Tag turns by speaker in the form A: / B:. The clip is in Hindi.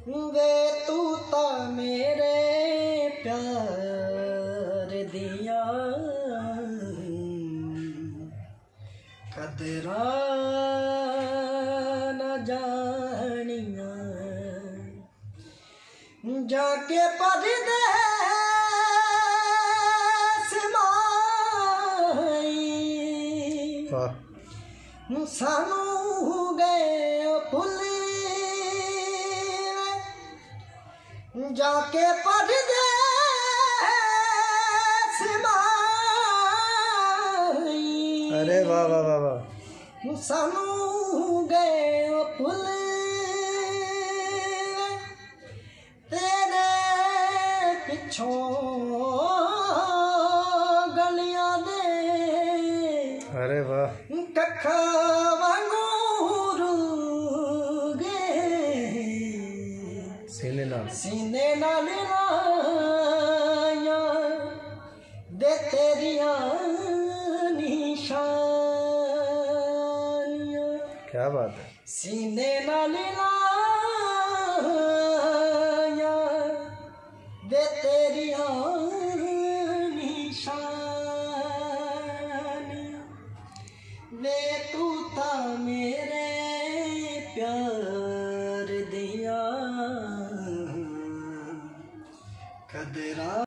A: वे तू ता मेरे प्यार दिया कदरा न जानिया जाके परदेस माई सानू गए भुली जाके परदेस माई।
B: अरे वाह वाह वाह वाह।
A: सानू गए भुली तेरे पिछों गलियां दे।
B: अरे वाह।
A: कखा वांगू रुगे सीने नाल लाया दे तेरिया निशानियां।
B: क्या बात है।
A: सीने नाल लाया दे तेरिया निशानियां। वे तू ता मेरे प्यार दिया कदरा